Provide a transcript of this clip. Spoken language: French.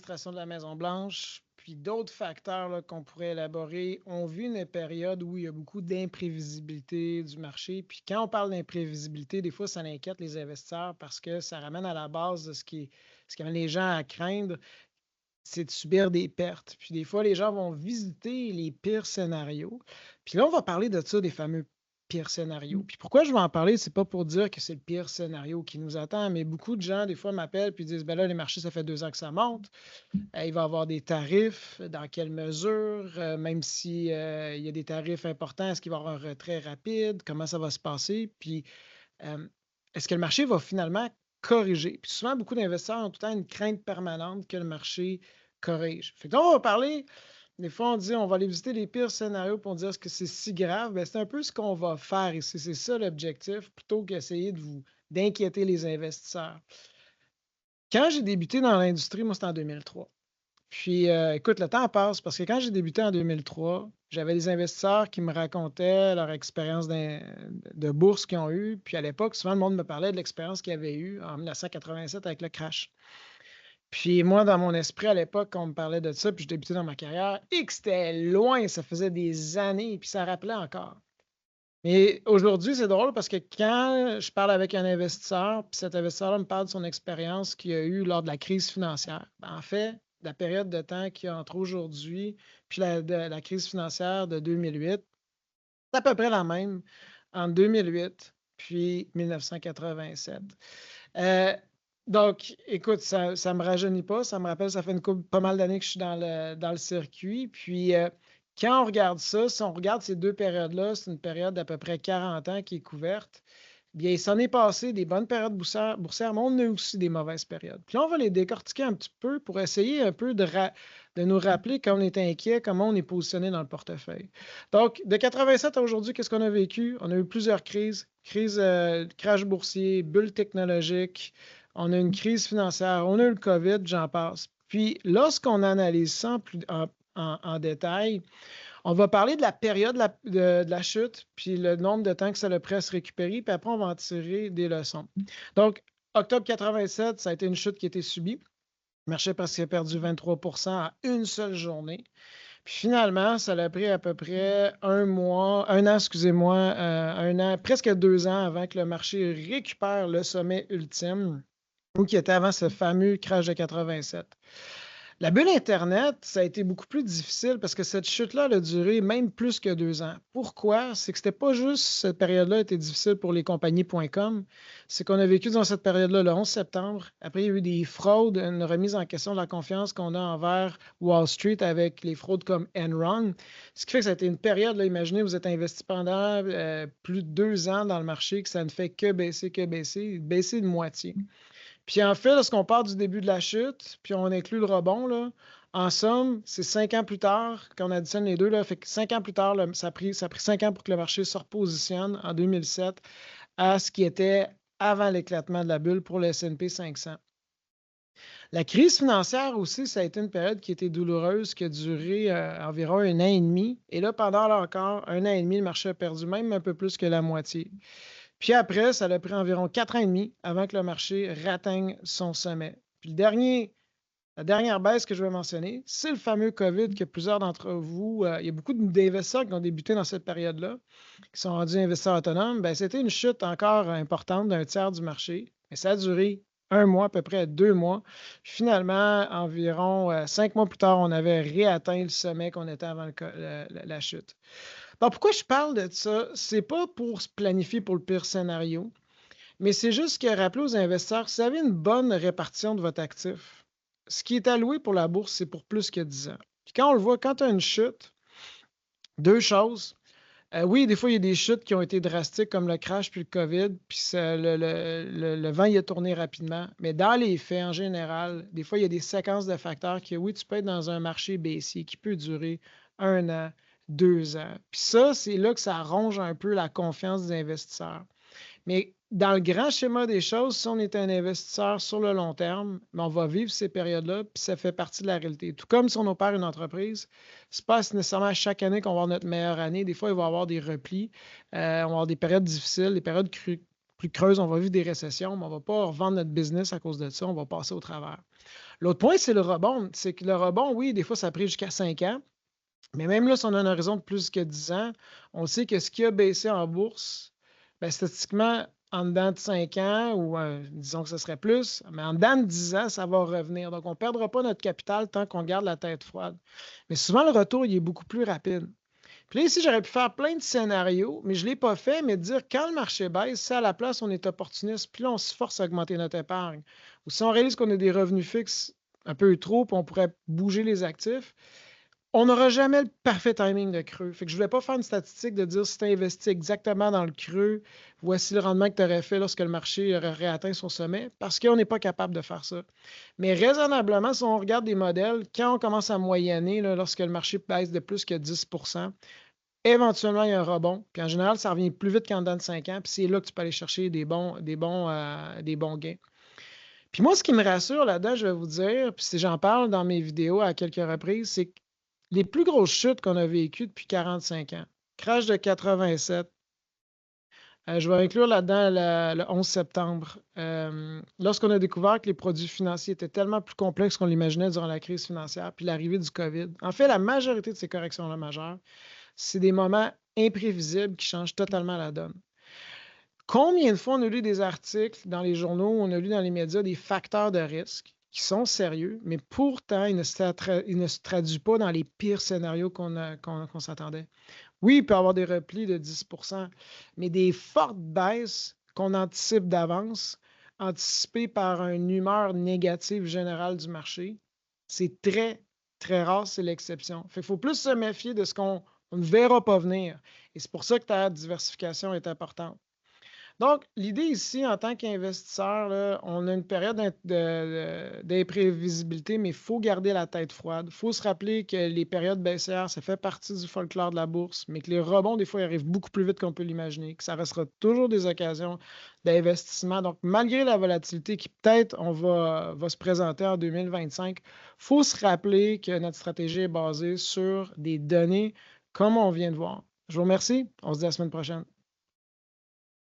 l'administration de la Maison-Blanche, puis d'autres facteurs là, qu'on pourrait élaborer, on vit une période où il y a beaucoup d'imprévisibilité du marché. Puis quand on parle d'imprévisibilité, des fois, ça inquiète les investisseurs parce que ça ramène à la base de ce qui amène les gens à craindre, c'est de subir des pertes. Puis des fois, les gens vont visiter les pires scénarios. Puis là, on va parler de ça, des fameux pires scénarios. Puis pourquoi je vais en parler, c'est pas pour dire que c'est le pire scénario qui nous attend, mais beaucoup de gens, des fois, m'appellent puis disent, ben là, les marchés, ça fait 2 ans que ça monte. Il va y avoir des tarifs, dans quelle mesure, même si, il y a des tarifs importants, est-ce qu'il va y avoir un retrait rapide? Comment ça va se passer? Puis, est-ce que le marché va finalement corriger? Puis souvent, beaucoup d'investisseurs ont tout le temps une crainte permanente que le marché corrige. Fait que là, on va parler, des fois, on dit on va aller visiter les pires scénarios pour dire est-ce que c'est si grave? Ben, c'est un peu ce qu'on va faire ici. C'est ça l'objectif, plutôt qu'essayer d'inquiéter les investisseurs. Quand j'ai débuté dans l'industrie, moi, c'était en 2003. Puis, écoute, le temps passe parce que quand j'ai débuté en 2003, j'avais des investisseurs qui me racontaient leur expérience de bourse qu'ils ont eue. Puis à l'époque, souvent, le monde me parlait de l'expérience qu'ils avaient eue en 1987 avec le crash. Puis moi, dans mon esprit, à l'époque, quand on me parlait de ça, puis je débutais dans ma carrière, et que c'était loin, ça faisait des années, puis ça rappelait encore. Mais aujourd'hui, c'est drôle parce que quand je parle avec un investisseur, puis cet investisseur-là me parle de son expérience qu'il a eue lors de la crise financière, ben, en fait, la période de temps qu'il y a entre aujourd'hui puis la crise financière de 2008, c'est à peu près la même entre 2008 puis 1987. Euh, donc, écoute, ça ne me rajeunit pas. Ça me rappelle, ça fait pas mal d'années que je suis dans le circuit. Puis, quand on regarde ça, si on regarde ces deux périodes-là, c'est une période d'à peu près 40 ans qui est couverte. Bien, il s'en est passé des bonnes périodes boursières, mais on a aussi des mauvaises périodes. Puis là, on va les décortiquer un petit peu pour essayer un peu de nous rappeler quand on est inquiet, comment on est positionné dans le portefeuille. Donc, de 87 à aujourd'hui, qu'est-ce qu'on a vécu? On a eu plusieurs crises. Crash boursier, bulle technologique, on a une crise financière, on a eu le COVID, j'en passe. Puis, lorsqu'on analyse ça en détail, on va parler de la période de la chute, puis le nombre de temps que ça a pris à se récupérer, puis après, on va en tirer des leçons. Donc, octobre 87, ça a été une chute qui a été subie. Le marché parce qu'il a perdu 23 à une seule journée. Puis finalement, ça a pris à peu près un an, excusez-moi, un an, presque 2 ans avant que le marché récupère le sommet ultime, ou qui était avant ce fameux crash de 87. La bulle Internet, ça a été beaucoup plus difficile parce que cette chute-là a duré même plus que 2 ans. Pourquoi? C'est que c'était pas juste cette période-là était difficile pour les compagnies.com, c'est qu'on a vécu dans cette période-là le 11 septembre. Après, il y a eu des fraudes, une remise en question de la confiance qu'on a envers Wall Street avec les fraudes comme Enron. Ce qui fait que ça a été une période, là, imaginez, vous êtes investi pendant plus de 2 ans dans le marché, que ça ne fait que baisser de moitié. Puis en fait, lorsqu'on part du début de la chute, puis on inclut le rebond, là, en somme, c'est 5 ans plus tard, quand on additionne les deux, là, fait que 5 ans plus tard, là, ça a pris 5 ans pour que le marché se repositionne en 2007 à ce qui était avant l'éclatement de la bulle pour le S&P 500. La crise financière aussi, ça a été une période qui était douloureuse, qui a duré environ 1 an et demi. Et là, pendant là encore 1 an et demi, le marché a perdu même un peu plus que la moitié. Puis après, ça a pris environ 4 ans et demi avant que le marché atteigne son sommet. Puis la dernière baisse que je vais mentionner, c'est le fameux COVID que plusieurs d'entre vous, il y a beaucoup d'investisseurs qui ont débuté dans cette période-là, qui sont rendus investisseurs autonomes. Bien, c'était une chute encore importante d'un tiers du marché. Mais ça a duré 1 mois, à peu près 2 mois. Puis finalement, environ 5 mois plus tard, on avait réatteint le sommet qu'on était avant la chute. Donc, pourquoi je parle de ça? C'est pas pour se planifier pour le pire scénario, mais c'est juste que rappeler aux investisseurs, si vous avez une bonne répartition de votre actif, ce qui est alloué pour la bourse, c'est pour plus que 10 ans. Puis quand on le voit, quand tu as une chute, deux choses. Oui, des fois, il y a des chutes qui ont été drastiques, comme le crash puis le COVID, puis le vent y a tourné rapidement. Mais dans les faits, en général, des fois, il y a des séquences de facteurs qui, oui, tu peux être dans un marché baissier qui peut durer 1 an, 2 ans. Puis ça, c'est là que ça ronge un peu la confiance des investisseurs. Mais dans le grand schéma des choses, si on est un investisseur sur le long terme, ben, on va vivre ces périodes-là, puis ça fait partie de la réalité. Tout comme si on opère une entreprise, ce n'est pas nécessairement chaque année qu'on va avoir notre meilleure année. Des fois, il va y avoir des replis, on va avoir des périodes difficiles, des périodes plus creuses, on va vivre des récessions, mais on ne va pas revendre notre business à cause de ça, on va passer au travers. L'autre point, c'est le rebond. C'est que le rebond, oui, des fois, ça a pris jusqu'à 5 ans. Mais même là, si on a un horizon de plus que 10 ans, on sait que ce qui a baissé en bourse, ben, statistiquement, en dedans de 5 ans, ou disons que ce serait plus, mais en dedans de 10 ans, ça va revenir. Donc, on ne perdra pas notre capital tant qu'on garde la tête froide. Mais souvent, le retour, il est beaucoup plus rapide. Puis là, ici, j'aurais pu faire plein de scénarios, mais je ne l'ai pas fait, mais dire quand le marché baisse, si à la place, on est opportuniste, puis là, on se force à augmenter notre épargne. Ou si on réalise qu'on a des revenus fixes un peu trop, puis on pourrait bouger les actifs, on n'aura jamais le parfait timing de creux. Fait que je ne voulais pas faire une statistique de dire si tu investi exactement dans le creux, voici le rendement que tu aurais fait lorsque le marché aurait réatteint son sommet, parce qu'on n'est pas capable de faire ça. Mais raisonnablement, si on regarde des modèles, quand on commence à moyenner, là, lorsque le marché baisse de plus que 10 éventuellement, il y a un rebond. Puis en général, ça revient plus vite qu'en dedans de 5 ans. Puis c'est là que tu peux aller chercher des bons gains. Puis moi, ce qui me rassure là-dedans, je vais vous dire, puis j'en parle dans mes vidéos à quelques reprises, c'est que les plus grosses chutes qu'on a vécues depuis 45 ans, crash de 87, je vais inclure là-dedans le 11 septembre, lorsqu'on a découvert que les produits financiers étaient tellement plus complexes qu'on l'imaginait durant la crise financière, puis l'arrivée du COVID. En fait, la majorité de ces corrections-là majeures, c'est des moments imprévisibles qui changent totalement la donne. Combien de fois on a lu des articles dans les journaux, on a lu dans les médias des facteurs de risque qui sont sérieux, mais pourtant, ils ne se traduisent pas dans les pires scénarios qu'on s'attendait. Oui, il peut y avoir des replis de 10 mais des fortes baisses qu'on anticipe d'avance, anticipées par une humeur négative générale du marché, c'est très, très rare, c'est l'exception. Il faut plus se méfier de ce qu'on ne verra pas venir. Et c'est pour ça que ta diversification est importante. Donc, l'idée ici, en tant qu'investisseur, là, on a une période d'imprévisibilité, mais il faut garder la tête froide. Il faut se rappeler que les périodes baissières, ça fait partie du folklore de la bourse, mais que les rebonds, des fois, ils arrivent beaucoup plus vite qu'on peut l'imaginer, que ça restera toujours des occasions d'investissement. Donc, malgré la volatilité qui peut-être va se présenter en 2025, il faut se rappeler que notre stratégie est basée sur des données comme on vient de voir. Je vous remercie. On se dit à la semaine prochaine.